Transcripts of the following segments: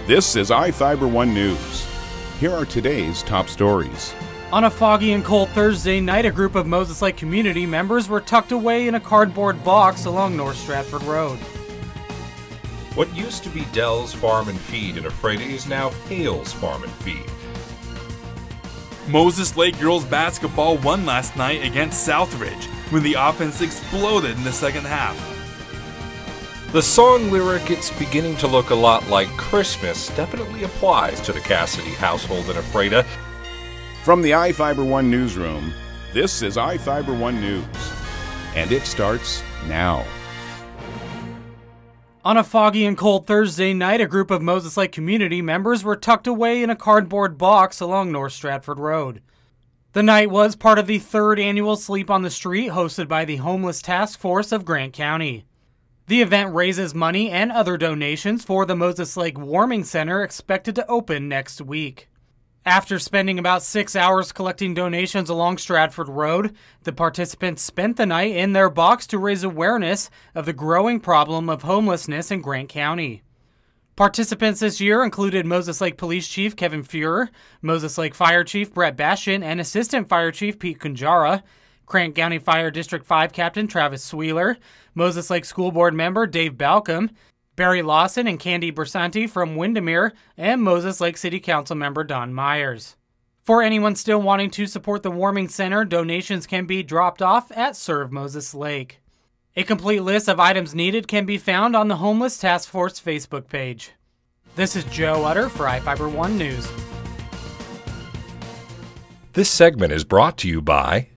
This is iFIBER 1 News. Here are today's top stories. On a foggy and cold Thursday night, a group of Moses Lake community members were tucked away in a cardboard box along North Stratford Road. What used to be Dell's Farm and Feed in Ephrata is now Hale's Farm and Feed. Moses Lake girls basketball won last night against Southridge when the offense exploded in the second half. The song lyric, "It's beginning to look a lot like Christmas," definitely applies to the Cassidy household in Ephrata. From the iFIBER 1 newsroom, this is iFIBER 1 News. And it starts now. On a foggy and cold Thursday night, a group of Moses Lake community members were tucked away in a cardboard box along North Stratford Road. The night was part of the third annual Sleep on the Street hosted by the Homeless Task Force of Grant County. The event raises money and other donations for the Moses Lake Warming Center, expected to open next week. After spending about 6 hours collecting donations along Stratford Road, the participants spent the night in their box to raise awareness of the growing problem of homelessness in Grant County. Participants this year included Moses Lake Police Chief Kevin Fuhrer, Moses Lake Fire Chief Brett Bashin, and Assistant Fire Chief Pete Kunjara, Grant County Fire District 5 Captain Travis Sweeler, Moses Lake School Board member Dave Balcom, Barry Lawson and Candy Bersanti from Windermere, and Moses Lake City Council member Don Myers. For anyone still wanting to support the Warming Center, donations can be dropped off at Serve Moses Lake. A complete list of items needed can be found on the Homeless Task Force Facebook page. This is Joe Utter for iFIBER 1 News. This segment is brought to you by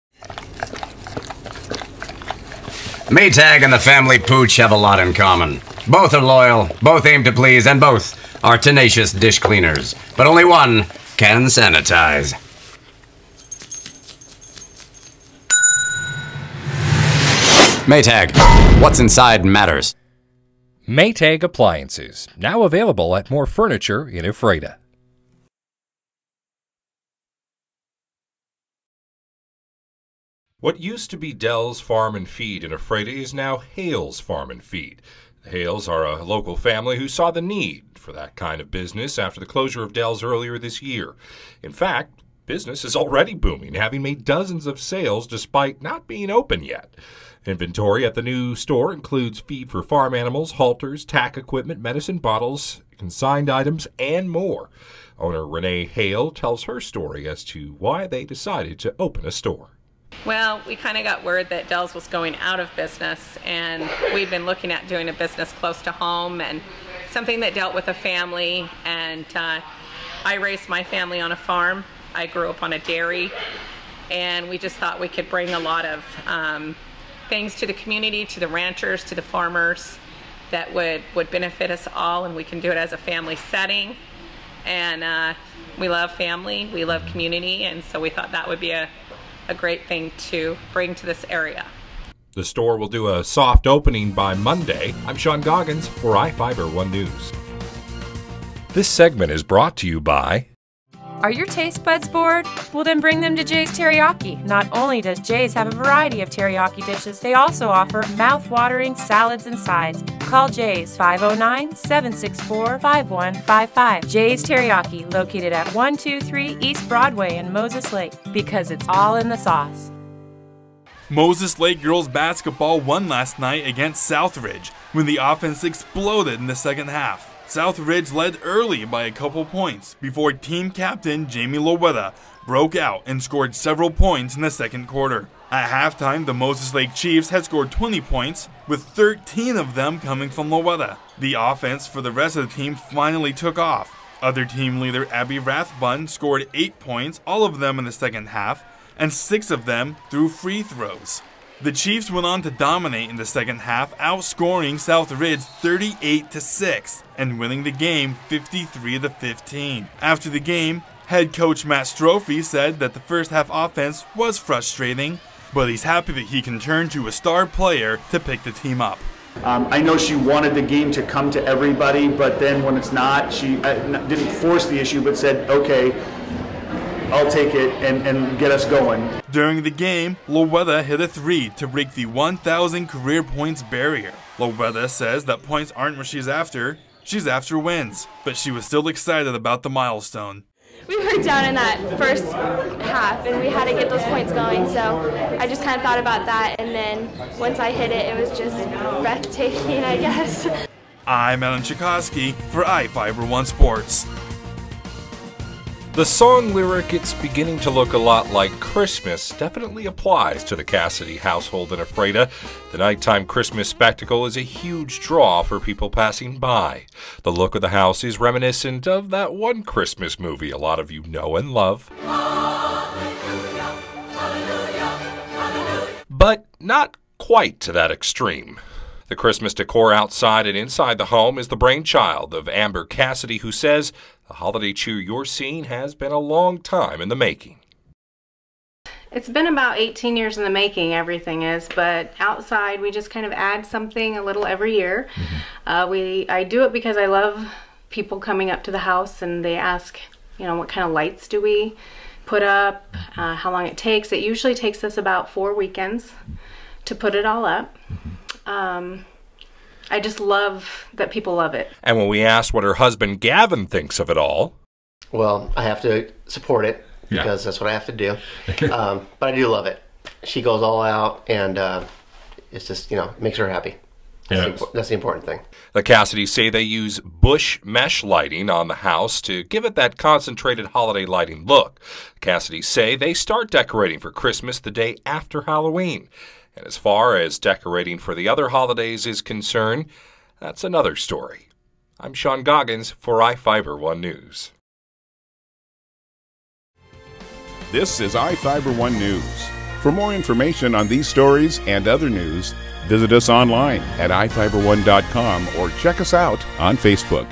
Maytag and the family Pooch have a lot in common. Both are loyal, both aim to please, and both are tenacious dish cleaners. But only one can sanitize. Maytag, what's inside matters. Maytag Appliances, now available at more furniture in Ephrata. What used to be Dell's Farm and Feed in Ephrata is now Hale's Farm and Feed. The Hales are a local family who saw the need for that kind of business after the closure of Dell's earlier this year. In fact, business is already booming, having made dozens of sales despite not being open yet. Inventory at the new store includes feed for farm animals, halters, tack equipment, medicine bottles, consigned items, and more. Owner Renee Hale tells her story as to why they decided to open a store. Well, we kind of got word that Dell's was going out of business, and we've been looking at doing a business close to home and something that dealt with a family. And I raised my family on a farm. I grew up on a dairy, and we just thought we could bring a lot of things to the community, to the ranchers, to the farmers that would benefit us all, and we can do it as a family setting. And we love family, we love community, and so we thought that would be a great thing to bring to this area. The store will do a soft opening by Monday. I'm Sean Goggins for iFIBER 1 News. This segment is brought to you by... Are your taste buds bored? Well, then bring them to Jay's Teriyaki. Not only does Jay's have a variety of teriyaki dishes, they also offer mouth-watering salads and sides. Call Jay's 509-764-5155. Jay's Teriyaki, located at 123 East Broadway in Moses Lake, because it's all in the sauce. Moses Lake girls basketball won last night against Southridge when the offense exploded in the second half. Southridge led early by a couple points before team captain Jamie Lowetta broke out and scored several points in the second quarter. At halftime, the Moses Lake Chiefs had scored 20 points, with 13 of them coming from Lowetta. The offense for the rest of the team finally took off. Other team leader Abby Rathbun scored 8 points, all of them in the second half, and 6 of them through free throws. The Chiefs went on to dominate in the second half, outscoring Southridge 38-6 and winning the game 53-15. After the game, head coach Matt Strophe said that the first half offense was frustrating, but he's happy that he can turn to a star player to pick the team up. I know she wanted the game to come to everybody, but then when it's not, she didn't force the issue, but said, okay, I'll take it and get us going. During the game, Lowetta hit a 3 to break the 1,000 career points barrier. Lowetta says that points aren't what she's after. She's after wins, but she was still excited about the milestone. We were down in that first half, and we had to get those points going, so I just kind of thought about that, and then once I hit it, it was just breathtaking, I guess. I'm Alan Chikoski for iFIBER 1 Sports. The song lyric, "It's beginning to look a lot like Christmas," definitely applies to the Cassidy household in Ephrata. The nighttime Christmas spectacle is a huge draw for people passing by. The look of the house is reminiscent of that one Christmas movie a lot of you know and love. Hallelujah, hallelujah, hallelujah. But not quite to that extreme. The Christmas decor outside and inside the home is the brainchild of Amber Cassidy, who says the holiday cheer you're seeing has been a long time in the making. It's been about 18 years in the making, everything is, but outside we just kind of add something a little every year. I do it because I love people coming up to the house and they ask, what kind of lights do we put up, how long it takes. It usually takes us about 4 weekends to put it all up. I just love that people love it. And when we asked what her husband Gavin thinks of it all... Well, I have to support it because that's what I have to do. But I do love it. She goes all out, and it's just, makes her happy. That's the important thing. The Cassidys say they use bush mesh lighting on the house to give it that concentrated holiday lighting look. The Cassidys say they start decorating for Christmas the day after Halloween. And as far as decorating for the other holidays is concerned, that's another story. I'm Sean Goggins for iFIBER 1 News. This is iFIBER 1 News. For more information on these stories and other news, visit us online at iFiber1.com or check us out on Facebook.